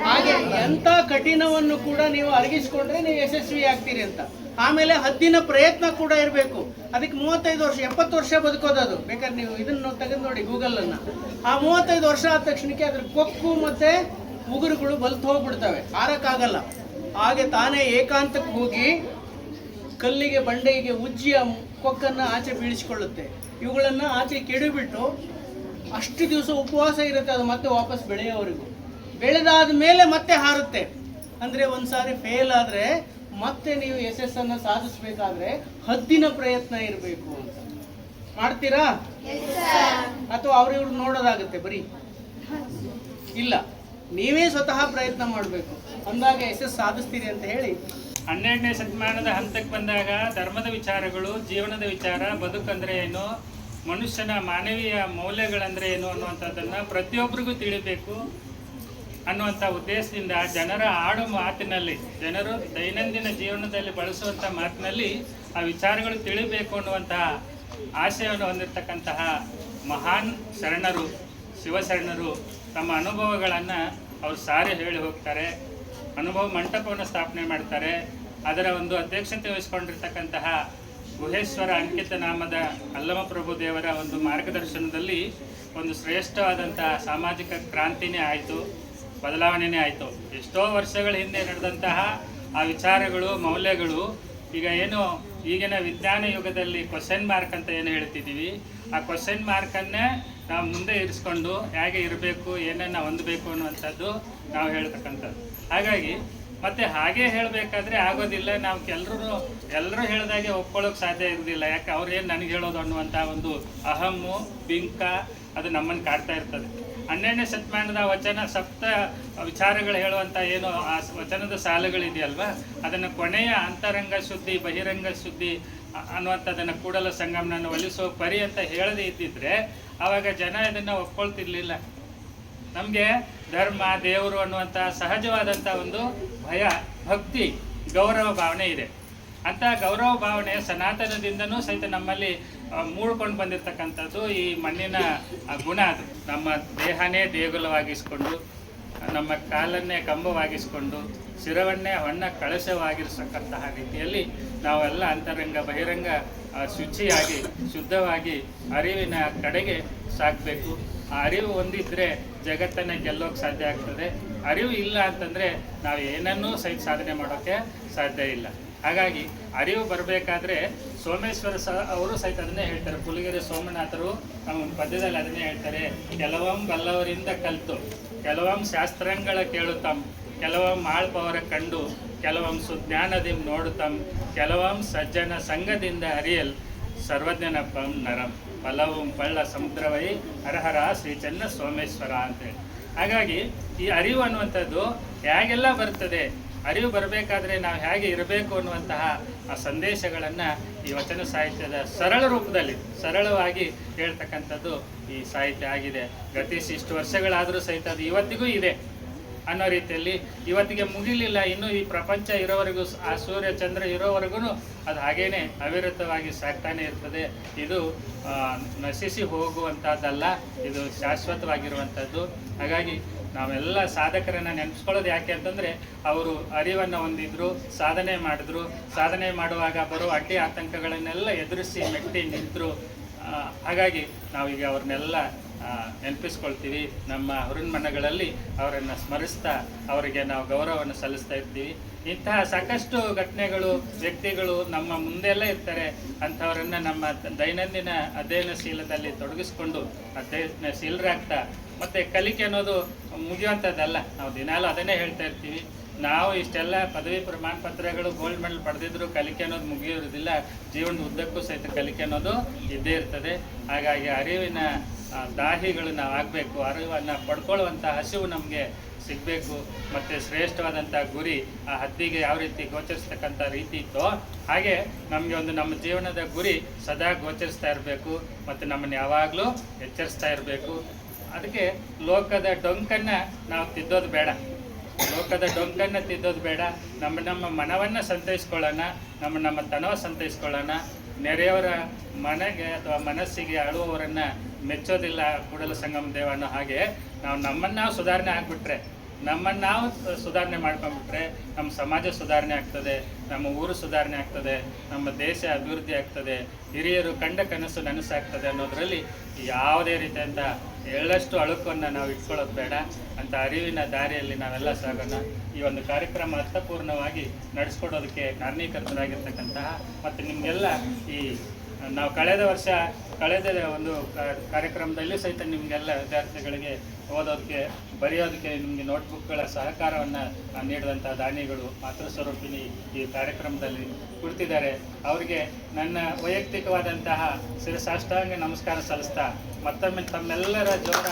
ಹಾಗೆ ಎಂಥ ಕಠಿಣವನ್ನು ಕೂಡ ನೀವು ಅರಗಿಸಿಕೊಂಡ್ರೆ ನೀವು ಯಶಸ್ವಿ ಆಗ್ತೀರಿ ಅಂತ. ಆಮೇಲೆ ಹದ್ದಿನ ಪ್ರಯತ್ನ ಕೂಡ ಇರಬೇಕು. ಅದಕ್ಕೆ 35 ವರ್ಷ 70 ವರ್ಷ ಬದುಕೋದದು. ಬೇಕಾದ್ರೆ ನೀವು ಇದನ್ನು ತೆಗೆದು ನೋಡಿ ಗೂಗಲ್ ಅನ್ನ. ಆ 35 ವರ್ಷ ಆದ ತಕ್ಷಣಕ್ಕೆ ಅದ್ರ ಕೊಕ್ಕು ಮತ್ತೆ ಉಗುರುಗಳು ಬಲ್ತು ಹೋಗ್ಬಿಡ್ತವೆ, ಹಾರಕ್ಕಾಗಲ್ಲ. ಹಾಗೆ ತಾನೇ ಏಕಾಂತಕ್ಕೆ ಹೋಗಿ ಕಲ್ಲಿಗೆ ಬಂಡೆಗೆ ಉಜ್ಜಿಯ ಕೊಕ್ಕನ್ನು ಆಚೆ ಬೀಳಿಸಿಕೊಳ್ಳುತ್ತೆ. ಇವುಗಳನ್ನು ಆಚೆ ಕೆಡಿಬಿಟ್ಟು ಅಷ್ಟು ದಿವಸ ಉಪವಾಸ ಇರುತ್ತೆ, ಅದು ಮತ್ತೆ ವಾಪಸ್ ಬೆಳೆಯೋವರೆಗೂ. ಬೆಳೆದಾದ ಮೇಲೆ ಮತ್ತೆ ಹಾರುತ್ತೆ. ಅಂದರೆ ಒಂದು ಸಾರಿ ಫೇಲ್ ಆದರೆ ಮತ್ತೆ ನೀವು ಯಶಸ್ಸನ್ನು ಸಾಧಿಸಬೇಕಾದ್ರೆ ಹದ್ದಿನ ಪ್ರಯತ್ನ ಇರಬೇಕು ಅಂತ. ಮಾಡ್ತೀರಾ? ಅಥವಾ ಅವ್ರಿವ್ರು ನೋಡೋದಾಗುತ್ತೆ ಬರೀ? ಇಲ್ಲ, ನೀವೇ ಸ್ವತಃ ಪ್ರಯತ್ನ ಮಾಡಬೇಕು, ಅಂದಾಗ ಯಶಸ್ಸು ಸಾಧಿಸ್ತೀರಿ ಅಂತ ಹೇಳಿ 12ನೇ ಶತಮಾನದ ಹಂತಕ್ಕೆ ಬಂದಾಗ ಧರ್ಮದ ವಿಚಾರಗಳು, ಜೀವನದ ವಿಚಾರ, ಬದುಕಂದ್ರೆ ಏನು, ಮನುಷ್ಯನ ಮಾನವೀಯ ಮೌಲ್ಯಗಳಂದ್ರೆ ಏನು ಅನ್ನುವಂಥದ್ದನ್ನು ಪ್ರತಿಯೊಬ್ಬರಿಗೂ ತಿಳಿಬೇಕು ಅನ್ನುವಂಥ ಉದ್ದೇಶದಿಂದ ಜನರ ಆಡು ಮಾತಿನಲ್ಲಿ, ಜನರು ದೈನಂದಿನ ಜೀವನದಲ್ಲಿ ಬಳಸುವಂಥ ಮಾತಿನಲ್ಲಿ ಆ ವಿಚಾರಗಳು ತಿಳಿಬೇಕು ಅನ್ನುವಂತಹ ಆಶಯವನ್ನು ಹೊಂದಿರತಕ್ಕಂತಹ ಮಹಾನ್ ಶರಣರು, ಶಿವಶರಣರು ತಮ್ಮ ಅನುಭವಗಳನ್ನು ಅವರು ಸಾರಿ ಹೇಳಿ ಹೋಗ್ತಾರೆ. ಅನುಭವ ಮಂಟಪವನ್ನು ಸ್ಥಾಪನೆ ಮಾಡ್ತಾರೆ. ಅದರ ಒಂದು ಅಧ್ಯಕ್ಷತೆ ವಹಿಸಿಕೊಂಡಿರ್ತಕ್ಕಂತಹ ಗುಹೇಶ್ವರ ಅಂಕಿತ ನಾಮದ ಅಲ್ಲಮಪ್ರಭು ದೇವರ ಒಂದು ಮಾರ್ಗದರ್ಶನದಲ್ಲಿ ಒಂದು ಶ್ರೇಷ್ಠವಾದಂಥ ಸಾಮಾಜಿಕ ಕ್ರಾಂತಿನೇ ಆಯಿತು, ಬದಲಾವಣೆನೇ ಆಯಿತು. ಎಷ್ಟೋ ವರ್ಷಗಳ ಹಿಂದೆ ನಡೆದಂತಹ ಆ ವಿಚಾರಗಳು, ಮೌಲ್ಯಗಳು ಈಗ ಏನು ಈಗಿನ ವಿಜ್ಞಾನ ಯುಗದಲ್ಲಿ ಕ್ವಶನ್ ಮಾರ್ಕ್ ಅಂತ ಏನು ಹೇಳ್ತಿದ್ದೀವಿ, ಆ ಕ್ವಶನ್ ಮಾರ್ಕನ್ನೇ ನಾವು ಮುಂದೆ ಇರಿಸ್ಕೊಂಡು ಹೇಗೆ ಇರಬೇಕು, ಏನನ್ನು ಹೊಂದಬೇಕು ಅನ್ನುವಂಥದ್ದು ನಾವು ಹೇಳ್ತಕ್ಕಂಥದ್ದು. ಹಾಗಾಗಿ ಮತ್ತು ಹಾಗೆ ಹೇಳಬೇಕಾದ್ರೆ ಆಗೋದಿಲ್ಲ. ನಾವು ಎಲ್ಲರೂ ಹೇಳಿದಾಗೆ ಒಪ್ಕೊಳ್ಳೋಕೆ ಸಾಧ್ಯ ಇರೋದಿಲ್ಲ. ಯಾಕೆ ಅವ್ರೇನು ನನಗೆ ಹೇಳೋದು ಅನ್ನುವಂಥ ಒಂದು ಅಹಮ್ಮು, ಬಿಂಕ ಅದು ನಮ್ಮನ್ನು ಕಾಡ್ತಾ ಇರ್ತದೆ. 12ನೇ ಶತಮಾನದ ವಚನ ಸಪ್ತ ವಿಚಾರಗಳು ಹೇಳುವಂಥ ಏನು ಆ ವಚನದ ಸಾಲುಗಳಿದೆಯಲ್ವ, ಅದನ್ನು ಕೊನೆಯ ಅಂತರಂಗ ಶುದ್ಧಿ, ಬಹಿರಂಗ ಶುದ್ಧಿ ಅನ್ನುವಂಥದ್ದನ್ನು ಕೂಡಲ ಸಂಗಮನನ್ನು ಒಲಿಸುವ ಪರಿ ಅಂತ ಹೇಳದೇ ಇದ್ದಿದ್ರೆ ಆವಾಗ ಜನ ಇದನ್ನು ಒಪ್ಕೊಳ್ತಿರ್ಲಿಲ್ಲ. ನಮಗೆ ಧರ್ಮ, ದೇವರು ಅನ್ನುವಂಥ ಸಹಜವಾದಂಥ ಒಂದು ಭಯ, ಭಕ್ತಿ, ಗೌರವ ಭಾವನೆ ಇದೆ. ಅಂಥ ಗೌರವ ಭಾವನೆ ಸನಾತನದಿಂದನೂ ಸಹಿತ ನಮ್ಮಲ್ಲಿ ಮೂಡ್ಕೊಂಡು ಬಂದಿರತಕ್ಕಂಥದ್ದು ಈ ಮಣ್ಣಿನ ಗುಣ. ಅದು ನಮ್ಮ ದೇಹನೇ ದೇಗುಲವಾಗಿಸ್ಕೊಂಡು, ನಮ್ಮ ಕಾಲನ್ನೇ ಕಂಬವಾಗಿಸ್ಕೊಂಡು, ಶಿರವನ್ನೇ ಹೊನ್ನ ಕಳಶವಾಗಿರ್ತಕ್ಕಂತಹ ರೀತಿಯಲ್ಲಿ ನಾವೆಲ್ಲ ಅಂತರಂಗ ಬಹಿರಂಗ ಶುಚಿಯಾಗಿ, ಶುದ್ಧವಾಗಿ ಅರಿವಿನ ಕಡೆಗೆ ಸಾಗಬೇಕು. ಆ ಅರಿವು ಹೊಂದಿದ್ರೆ ಜಗತ್ತನ್ನು ಗೆಲ್ಲೋಕೆ ಸಾಧ್ಯ ಆಗ್ತದೆ. ಅರಿವು ಇಲ್ಲ ಅಂತಂದರೆ ನಾವು ಏನನ್ನೂ ಸಹಿತ ಸಾಧನೆ ಮಾಡೋಕ್ಕೆ ಸಾಧ್ಯ ಇಲ್ಲ. ಹಾಗಾಗಿ ಅರಿವು ಬರಬೇಕಾದ್ರೆ ಸೋಮೇಶ್ವರ ಅವರು ಸಹಿತ ಅದನ್ನೇ ಹೇಳ್ತಾರೆ. ಪುಲಿಗೆರೆ ಸೋಮನಾಥರು ನಮ್ಮ ಪದ್ಯದಲ್ಲಿ ಅದನ್ನೇ ಹೇಳ್ತಾರೆ. ಕೆಲವೊಮ್ಮೆ ಬಲ್ಲವರಿಂದ ಕಲಿತು, ಕೆಲವೊಮ್ಮೆ ಶಾಸ್ತ್ರಂಗಳ ಕೇಳುತ್ತಮ್, ಕೆಲವೊಮ್ಮೆ ಆಳ್ಪವರ ಕಂಡು, ಕೆಲವೊಮ್ಮೆ ಸುಜ್ಞಾನದಿಂ ನೋಡುತ್ತಮ್, ಕೆಲವೊಮ್ಮೆ ಸಜ್ಜನ ಸಂಘದಿಂದ ಅರಿಯಲ್ ಸರ್ವಜ್ಞನಪ್ಪಂ ನರಂ ಫಲವಂ ಪಳ್ಳ ಸಮುದ್ರವೈ ಹರಹರ ಶ್ರೀ ಚೆನ್ನ ಸೋಮೇಶ್ವರ ಅಂತೇಳಿ. ಹಾಗಾಗಿ ಈ ಅರಿವು ಅನ್ನುವಂಥದ್ದು ಹೇಗೆಲ್ಲ ಬರ್ತದೆ, ಅರಿವು ಬರಬೇಕಾದ್ರೆ ನಾವು ಹೇಗೆ ಇರಬೇಕು ಅನ್ನುವಂತಹ ಆ ಸಂದೇಶಗಳನ್ನು ಈ ವಚನ ಸಾಹಿತ್ಯದ ಸರಳ ರೂಪದಲ್ಲಿ, ಸರಳವಾಗಿ ಹೇಳ್ತಕ್ಕಂಥದ್ದು ಈ ಸಾಹಿತ್ಯ ಆಗಿದೆ. ಗತಿಸಿ ಇಷ್ಟು ವರ್ಷಗಳಾದರೂ ಸಹಿತ ಅದು ಇವತ್ತಿಗೂ ಇದೆ ಅನ್ನೋ ರೀತಿಯಲ್ಲಿ ಇವತ್ತಿಗೆ ಮುಗಿಲಿಲ್ಲ. ಇನ್ನೂ ಈ ಪ್ರಪಂಚ ಇರೋವರೆಗೂ, ಆ ಸೂರ್ಯ ಚಂದ್ರ ಇರೋವರೆಗೂ ಅದು ಹಾಗೇನೆ ಅವಿರತವಾಗಿ ಸಾಗ್ತಾನೆ ಇರ್ತದೆ. ಇದು ನಶಿಸಿ ಹೋಗುವಂಥದ್ದಲ್ಲ, ಇದು ಶಾಶ್ವತವಾಗಿರುವಂಥದ್ದು. ಹಾಗಾಗಿ ನಾವೆಲ್ಲ ಸಾಧಕರನ್ನು ನೆನೆಸ್ಕೊಳ್ಳೋದು ಯಾಕೆ ಅಂತಂದರೆ ಅವರು ಅರಿವನ್ನು ಹೊಂದಿದ್ರು, ಸಾಧನೆ ಮಾಡಿದ್ರು. ಸಾಧನೆ ಮಾಡುವಾಗ ಬರೋ ಅಡ್ಡಿ ಆತಂಕಗಳನ್ನೆಲ್ಲ ಎದುರಿಸಿ ಮೆಟ್ಟಿ ನಿಂತರು. ಹಾಗಾಗಿ ನಾವೀಗ ಅವ್ರನ್ನೆಲ್ಲ ನೆನಪಿಸ್ಕೊಳ್ತೀವಿ. ನಮ್ಮ ಹುರುನ್ಮನಗಳಲ್ಲಿ ಅವರನ್ನು ಸ್ಮರಿಸ್ತಾ ಅವರಿಗೆ ನಾವು ಗೌರವವನ್ನು ಸಲ್ಲಿಸ್ತಾ ಇರ್ತೀವಿ. ಇಂತಹ ಸಾಕಷ್ಟು ಘಟನೆಗಳು, ವ್ಯಕ್ತಿಗಳು ನಮ್ಮ ಮುಂದೆಲ್ಲ ಇರ್ತಾರೆ. ಅಂಥವರನ್ನು ನಮ್ಮ ದೈನಂದಿನ ಅಧ್ಯಯನಶೀಲದಲ್ಲಿ ತೊಡಗಿಸ್ಕೊಂಡು ಅಧ್ಯಯನಶೀಲರಾಗ್ತಾ, ಮತ್ತು ಕಲಿಕೆ ಅನ್ನೋದು ಮುಗಿಯುವಂಥದ್ದಲ್ಲ. ನಾವು ದಿನಾಲೂ ಅದನ್ನೇ ಹೇಳ್ತಾ ಇರ್ತೀವಿ. ನಾವು ಇಷ್ಟೆಲ್ಲ ಪದವಿ ಪ್ರಮಾಣ ಪತ್ರಗಳು, ಗೋಲ್ಡ್ ಮೆಡಲ್ ಪಡೆದಿದ್ರು ಕಲಿಕೆ ಅನ್ನೋದು ಮುಗಿಯೋದಿಲ್ಲ. ಜೀವನದ ಉದ್ದಕ್ಕೂ ಸಹಿತ ಕಲಿಕೆ ಅನ್ನೋದು ಇದ್ದೇ ಇರ್ತದೆ. ಹಾಗಾಗಿ ಅರಿವಿನ ದಾಹಿಗಳು ನಾವು ಆಗಬೇಕು. ಅರಿವನ್ನು ಪಡ್ಕೊಳ್ಳುವಂಥ ಹಸಿವು ನಮಗೆ ಸಿಗಬೇಕು. ಮತ್ತು ಶ್ರೇಷ್ಠವಾದಂಥ ಗುರಿ ಆ ಹದ್ದಿಗೆ ಯಾವ ರೀತಿ ಗೋಚರಿಸ್ತಕ್ಕಂಥ ರೀತಿ ಇತ್ತೋ ಹಾಗೆ ನಮಗೆ ಒಂದು ನಮ್ಮ ಜೀವನದ ಗುರಿ ಸದಾ ಗೋಚರಿಸ್ತಾ ಇರಬೇಕು ಮತ್ತು ನಮ್ಮನ್ನು ಯಾವಾಗಲೂ ಎಚ್ಚರಿಸ್ತಾ ಇರಬೇಕು. ಅದಕ್ಕೆ ಲೋಕದ ಡೊಂಕನ್ನು ನಾವು ತಿದ್ದೋದು ಬೇಡ, ಲೋಕದ ಡೊಂಕನ್ನು ತಿದ್ದೋದು ಬೇಡ. ನಮ್ಮ ಮನವನ್ನು ಸಂತೈಸ್ಕೊಳ್ಳೋಣ, ನಮ್ಮ ತನವ ಸಂತೈಸ್ಕೊಳ್ಳೋಣ. ನೆರೆಯವರ ಮನೆಗೆ ಅಥವಾ ಮನಸ್ಸಿಗೆ ಅಳುವವರನ್ನು ಮೆಚ್ಚೋದಿಲ್ಲ ಕೂಡಲ ಸಂಗಮ ದೇವ ಅನ್ನೋ ಹಾಗೆ ನಮ್ಮನ್ನು ನಾವು ಸುಧಾರಣೆ ಆಗಿಬಿಟ್ರೆ, ನಮ್ಮನ್ನು ನಾವು ಸುಧಾರಣೆ ಮಾಡ್ಕೊಂಡ್ಬಿಟ್ರೆ ನಮ್ಮ ಸಮಾಜ ಸುಧಾರಣೆ ಆಗ್ತದೆ, ನಮ್ಮ ಊರು ಸುಧಾರಣೆ ಆಗ್ತದೆ, ನಮ್ಮ ದೇಶ ಅಭಿವೃದ್ಧಿ ಆಗ್ತದೆ, ಹಿರಿಯರು ಕಂಡ ಕನಸು ನನಸಾಗ್ತದೆ ಅನ್ನೋದರಲ್ಲಿ ಯಾವುದೇ ರೀತಿಯಾದಂಥ ಎಳ್ಳಷ್ಟು ಅಳುಕನ್ನು ನಾವು ಇಟ್ಕೊಳ್ಳೋದು ಬೇಡ ಅಂತ ಅರಿವಿನ ದಾರಿಯಲ್ಲಿ ನಾವೆಲ್ಲ ಸಾಗೋಣ. ಈ ಒಂದು ಕಾರ್ಯಕ್ರಮ ಅರ್ಥಪೂರ್ಣವಾಗಿ ನಡೆಸ್ಕೊಡೋದಕ್ಕೆ ಕಾರಣೀಕರ್ತರಾಗಿರ್ತಕ್ಕಂತಹ ಮತ್ತು ನಿಮಗೆಲ್ಲ ಈ ನಾವು ಕಳೆದ ಒಂದು ಕಾರ್ಯಕ್ರಮದಲ್ಲಿ ಸಹಿತ ನಿಮಗೆಲ್ಲ ವಿದ್ಯಾರ್ಥಿಗಳಿಗೆ ಓದೋದಕ್ಕೆ ಬರೆಯೋದಕ್ಕೆ ನಿಮಗೆ ನೋಟ್ಬುಕ್ಗಳ ಸಹಕಾರವನ್ನು ನೀಡಿದಂಥ ದಾನಿಗಳು ಮಾತೃಸ್ವರೂಪಿಣಿ ಈ ಕಾರ್ಯಕ್ರಮದಲ್ಲಿ ಕುಳಿತಿದ್ದಾರೆ. ಅವರಿಗೆ ನನ್ನ ವೈಯಕ್ತಿಕವಾದಂತಹ ಶಿರಸಾಷ್ಟಾಂಗ ನಮಸ್ಕಾರ ಸಲ್ಲಿಸ್ತಾ ಮತ್ತೊಮ್ಮೆ ತಮ್ಮೆಲ್ಲರ ಜೋರ